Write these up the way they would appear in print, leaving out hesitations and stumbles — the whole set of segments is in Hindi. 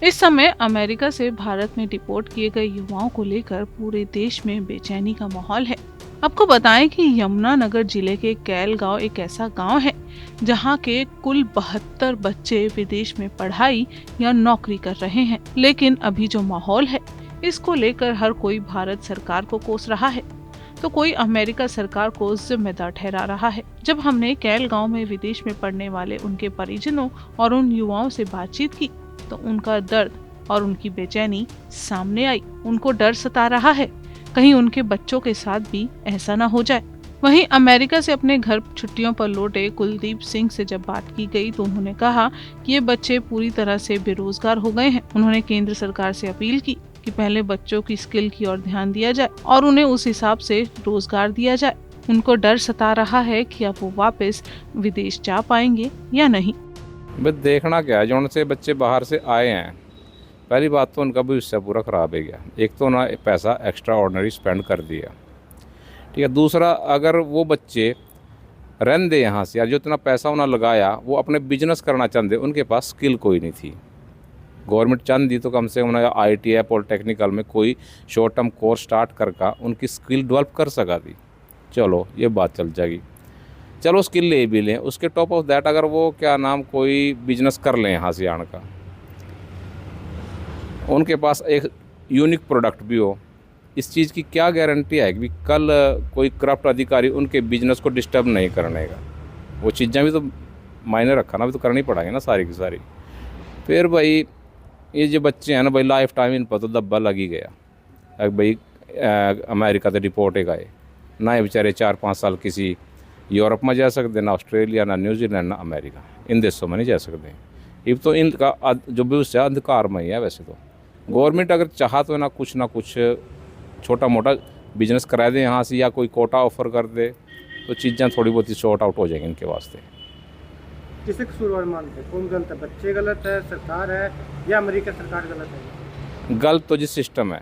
इस समय अमेरिका से भारत में डिपोर्ट किए गए युवाओं को लेकर पूरे देश में बेचैनी का माहौल है। आपको बताएं कि यमुनानगर जिले के कैल गांव एक ऐसा गांव है जहां के कुल 72 बच्चे विदेश में पढ़ाई या नौकरी कर रहे हैं। लेकिन अभी जो माहौल है, इसको लेकर हर कोई भारत सरकार को कोस रहा है, तो कोई अमेरिका सरकार को जिम्मेदार ठहरा रहा है। जब हमने कैल गांव में विदेश में पढ़ने वाले उनके परिजनों और उन युवाओं से बातचीत की, तो उनका दर्द और उनकी बेचैनी सामने आई। उनको डर सता रहा है, कहीं उनके बच्चों के साथ भी ऐसा ना हो जाए। वहीं अमेरिका से अपने घर छुट्टियों पर लौटे कुलदीप सिंह से जब बात की गई, तो उन्होंने कहा कि ये बच्चे पूरी तरह से बेरोजगार हो गए हैं। उन्होंने केंद्र सरकार से अपील की कि पहले बच्चों की स्किल की ओर ध्यान दिया जाए और उन्हें उस हिसाब से रोजगार दिया जाए। उनको डर सता रहा है कि अब वो वापस विदेश जा पाएंगे या नहीं। बस देखना क्या है, जो उनसे बच्चे बाहर से आए हैं, पहली बात तो उनका भविष्य पूरा ख़राब है गया। एक तो ना पैसा एक्स्ट्रा ऑर्डनरी स्पेंड कर दिया, ठीक है। दूसरा, अगर वो बच्चे रहन दे यहाँ से, या जो इतना पैसा उन्होंने लगाया वो अपने बिजनेस करना चाहते, उनके पास स्किल कोई नहीं थी। गवर्नमेंट चाहती तो कम से कम ITI पॉलिटेक्निकल में कोई शॉर्ट टर्म कोर्स स्टार्ट करके उनकी स्किल डेवलप कर सका थी। चलो ये बात चल जाएगी, चलो स्किल ले भी लें। उसके टॉप ऑफ दैट अगर वो कोई बिजनेस कर लें यहाँ से आने का, उनके पास एक यूनिक प्रोडक्ट भी हो, इस चीज़ की क्या गारंटी है कि कल कोई करप्ट अधिकारी उनके बिजनेस को डिस्टर्ब नहीं करने का। वो चीज़ें भी तो मायने रखना भी तो करनी पड़ेगी ना सारी की सारी। फिर भाई ये जो बच्चे हैं ना भाई, लाइफ टाइम इन पर तो दब्बा लग ही गया। अब भाई अमेरिका से डिपोर्ट है गए ना, ये बेचारे 4-5 साल किसी यूरोप में जा सकते, ना ऑस्ट्रेलिया, ना न्यूजीलैंड, ना अमेरिका, इन देशों में नहीं जा सकते। अब तो इनका जो भविष्य है अंधकार में ही है। वैसे तो गवर्नमेंट अगर चाहा तो ना कुछ छोटा मोटा बिजनेस करा दे यहाँ से, या कोई कोटा ऑफर कर दे, तो चीज़ें थोड़ी बहुत ही शॉर्ट आउट हो जाएंगी इनके वास्ते। किसे कसूरवार मानते हैं? कौन गलत है? बच्चे गलत है, सरकार है, या अमेरिका सरकार गलत है? गलत तो जिस सिस्टम है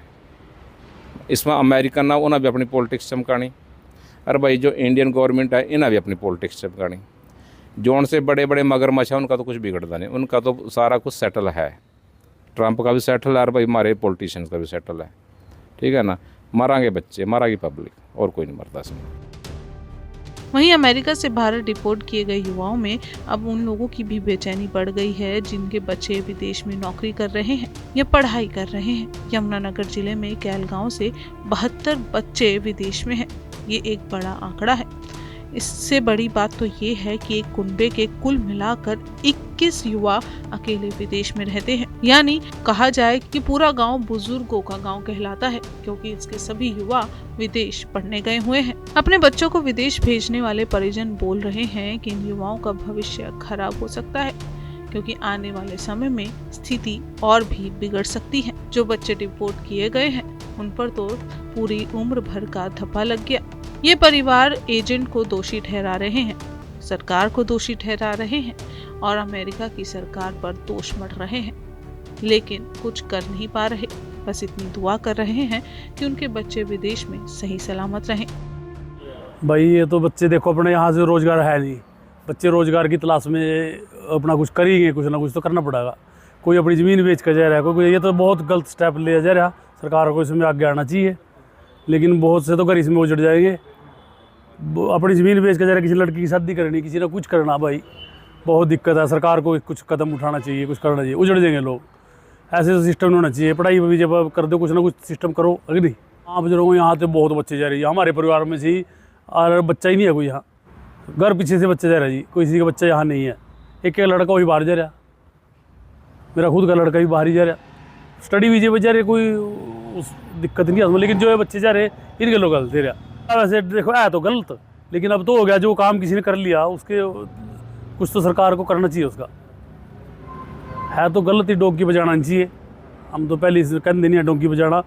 इसमें अमेरिका ना, उन्हें भी अपनी पॉलिटिक्स चमकानी। अरे भाई जो इंडियन गवर्नमेंट है, इन्हें भी अपनी पॉलिटिक्स चमकानी। जो उनसे बड़े बड़े मगरमच्छ है, उनका तो कुछ बिगड़ता नहीं, उनका तो सारा कुछ सेटल है। ट्रंप का भी सेटल है और भाई हमारे पॉलिटिशियंस का भी सेटल है, ठीक है ना। मरांगे बच्चे, मरांगी पब्लिक, और कोई नहीं मरता इसमें। वहीं अमेरिका से भारत डिपोर्ट किए गए युवाओं में अब उन लोगों की भी बेचैनी बढ़ गई है जिनके बच्चे विदेश में नौकरी कर रहे हैं या पढ़ाई कर रहे हैं। यमुनानगर जिले में कैल गांव से 72 बच्चे विदेश में हैं। ये एक बड़ा आंकड़ा है। इससे बड़ी बात तो ये है कि एक कुनबे के कुल मिलाकर 21 युवा अकेले विदेश में रहते हैं। यानी कहा जाए कि पूरा गांव बुजुर्गों का गांव कहलाता है, क्योंकि इसके सभी युवा विदेश पढ़ने गए हुए हैं। अपने बच्चों को विदेश भेजने वाले परिजन बोल रहे हैं कि इन युवाओं का भविष्य खराब हो सकता है, क्योंकि आने वाले समय में स्थिति और भी बिगड़ सकती है। जो बच्चे डिपोर्ट किए गए हैं, उन पर तो पूरी उम्र भर का धब्बा लग गया। ये परिवार एजेंट को दोषी ठहरा रहे हैं, सरकार को दोषी ठहरा रहे हैं और अमेरिका की सरकार पर दोष मढ़ रहे हैं, लेकिन कुछ कर नहीं पा रहे। बस इतनी दुआ कर रहे हैं कि उनके बच्चे विदेश में सही सलामत रहें। भाई ये तो बच्चे देखो, अपने यहाँ से रोजगार है नहीं, बच्चे रोजगार की तलाश में अपना कुछ करेंगे, कुछ ना कुछ तो करना पड़ेगा। कोई अपनी ज़मीन बेच कर जा रहा है, कोई, ये तो बहुत गलत स्टेप लिया जा रहा। सरकार को इसमें आगे आना चाहिए, लेकिन बहुत से तो घर इसमें उजड़ जाएंगे। अपनी ज़मीन बेच कर जा रहा, किसी लड़की की शादी करनी, किसी ने कुछ करना, भाई बहुत दिक्कत है। सरकार को कुछ कदम उठाना चाहिए, कुछ करना चाहिए, उजड़ जाएंगे लोग। ऐसे तो सिस्टम होना चाहिए। पढ़ाई भी जब कर दो, कुछ ना कुछ सिस्टम करो, अगर नहीं। हाँ बुजुर्गों, यहाँ तो बहुत बच्चे जा रहे हैं, हमारे परिवार में से ही, और बच्चा ही नहीं है कोई यहाँ। घर पीछे से बच्चे जा रहे जी, कोई किसी का बच्चा यहाँ नहीं है। एक लड़का वही बाहर जा रहा, मेरा खुद का लड़का भी बाहर ही जा रहा। स्टडी वीजे पर जा रहे, कोई उस दिक्कत नहीं है उसमें, लेकिन जो है बच्चे जा रहे इनके लोग गलत दे रहा। वैसे देखो है तो गलत, लेकिन अब तो हो गया। जो काम किसी ने कर लिया, उसके कुछ तो सरकार को करना चाहिए। उसका है तो गलत ही, डोंकी बजाना नहीं चाहिए। हम तो पहले कह देनी है, डोंकी बजाना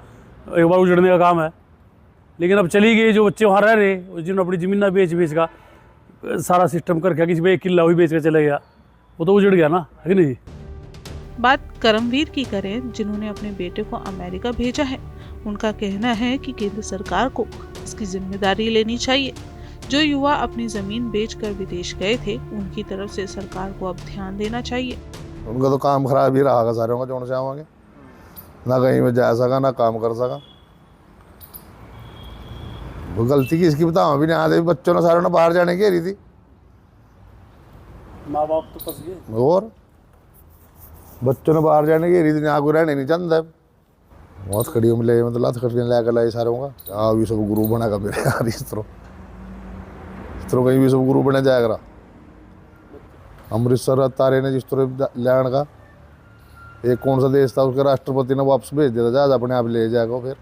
एक बार उजड़ने का काम है। लेकिन अब चली गई, जो बच्चे वहाँ रह रहे, जिन्होंने अपनी ज़मीन बेच का सारा सिस्टम करके, किसी पे 1 किला भी बेच कर चले गया, वो तो उजड़ गया ना, है कि नहीं। बात करमवीर की करें, जिन्होंने अपने बेटे को अमेरिका भेजा है। उनका कहना है कि केंद्र सरकार को इसकी जिम्मेदारी लेनी चाहिए। जो युवा अपनी जमीन बेचकर विदेश गए थे, उनकी तरफ से सरकार को अब ध्यान देना चाहिए। उनका तो काम खराब ही रहा सारे का, जोड़ से आवांगे ना कहीं में जा सका ना काम कर सका। वो गलती की इसकी बताओ भी नहीं आते, बच्चों ने सारों ने बाहर जाने की रही थी, माँ बाप तो फंस गए। और बच्चों ने बाहर जाने की रही थी, यहाँ कोई रहने नहीं चाहता है। बहुत खड़ी मिले मतलब लात खटियाँ लेकर लाए सारों का, हाँ भी सब गुरु बनेगा मेरे यार। इस तरह कहीं भी सब गुरु बने जाएगा। अमृतसर तारे ने जिस तरह लैंड का एक कौन सा देश था, उसके राष्ट्रपति ने वापस भेज दिया था, जहाज अपने आप ले जाएगा। फिर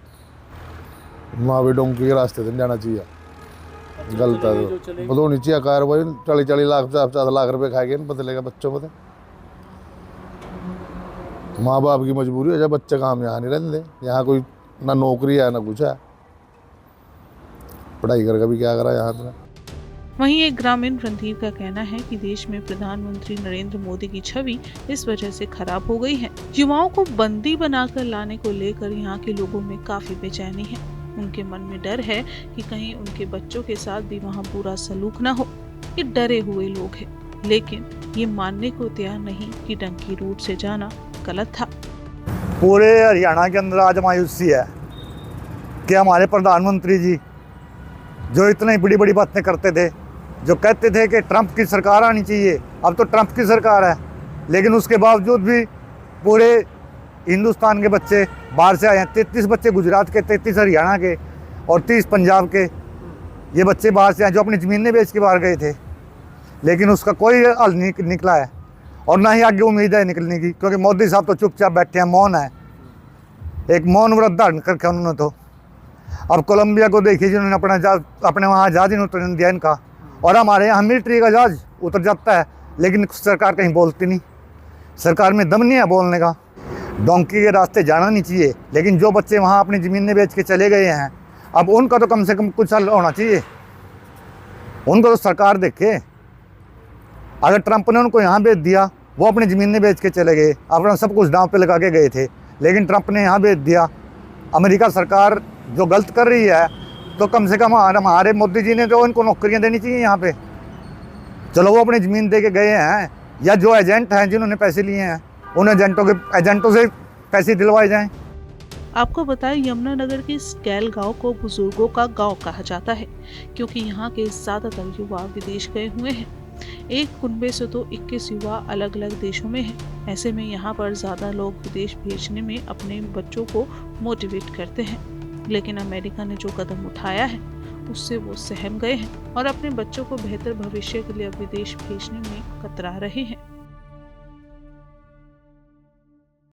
वहाँ भी डोंकी के रास्ते से जाना चाहिए, गलत है तो होनी चाहिए कार्रवाई। 40 लाख 50 लाख रुपए खाएंगे नहीं पता लगेगा बच्चों को। माँ बाप की मजबूरी है, जब बच्चे काम यहाँ नहीं रहते, यहाँ कोई ना नौकरी है ना कुछ है, पढ़ाई करके भी क्या करा यहाँ तो। वहीं एक ग्रामीण रणधीर का कहना है कि देश में प्रधानमंत्री नरेंद्र मोदी की छवि इस वजह से खराब हो गई है। युवाओं को बंदी बनाकर लाने को लेकर यहाँ के लोगों में काफी बेचैनी है। उनके मन में डर है कि कहीं उनके बच्चों के साथ भी वहाँ बुरा सलूक न हो। ये डरे हुए लोग हैं, लेकिन ये मानने को तैयार नहीं कि डंकी रूट से जाना गलत था। पूरे हरियाणा के अंदर आज मायूसी है कि हमारे प्रधानमंत्री जी जो इतनी बड़ी बड़ी बातें करते थे, जो कहते थे कि ट्रंप की सरकार आनी चाहिए, अब तो ट्रंप की सरकार है, लेकिन उसके बावजूद भी पूरे हिंदुस्तान के बच्चे बाहर से आए हैं। 33 बच्चे गुजरात के, 33 हरियाणा के और 30 पंजाब के, ये बच्चे बाहर से आए जो अपनी ज़मीनें बेच के बाहर गए थे, लेकिन उसका कोई हल नहीं निकला है और ना ही आगे उम्मीद है निकलने की, क्योंकि मोदी साहब तो चुपचाप बैठे हैं, मौन है, एक मौन व्रत धारण करके उन्होंने तो। अब कोलंबिया को देखिए जिन्होंने अपने वहाँ जहाज नहीं उतरने दिया इनका, और हमारे यहाँ मिलिट्री का जहाज उतर जाता है, लेकिन सरकार कहीं बोलती नहीं, सरकार में दम नहीं है बोलने का। डोंकी के रास्ते जाना नहीं चाहिए, लेकिन जो बच्चे वहाँ अपनी ज़मीनें बेच के चले गए हैं, अब उनका तो कम से कम कुछ हल होना चाहिए, उनको तो सरकार देखे। अगर ट्रंप ने उनको यहाँ भेज दिया, वो अपनी ज़मीनें बेच के चले गए, अपना सब कुछ दांव पे लगा के गए थे, लेकिन ट्रंप ने यहाँ भेज दिया। अमेरिका सरकार जो गलत कर रही है, तो कम से कम हमारे मोदी जी ने तो उनको नौकरियाँ देनी चाहिए यहाँ पे। चलो वो अपनी ज़मीन दे के गए हैं, या जो एजेंट हैं जिन्होंने पैसे लिए हैं, उन एजेंटों से पैसे दिलवाए जाएं। आपको बताएं, यमुनानगर के स्कैल गांव को बुजुर्गों का गांव कहा जाता है, क्योंकि यहाँ के ज्यादातर युवा विदेश गए हुए हैं। एक कुनबे से तो 21 युवा अलग अलग देशों में हैं। ऐसे में यहाँ पर ज्यादा लोग विदेश भेजने में अपने बच्चों को मोटिवेट करते हैं, लेकिन अमेरिका ने जो कदम उठाया है उससे वो सहम गए हैं और अपने बच्चों को बेहतर भविष्य के लिए विदेश भेजने में कतरा रहे हैं।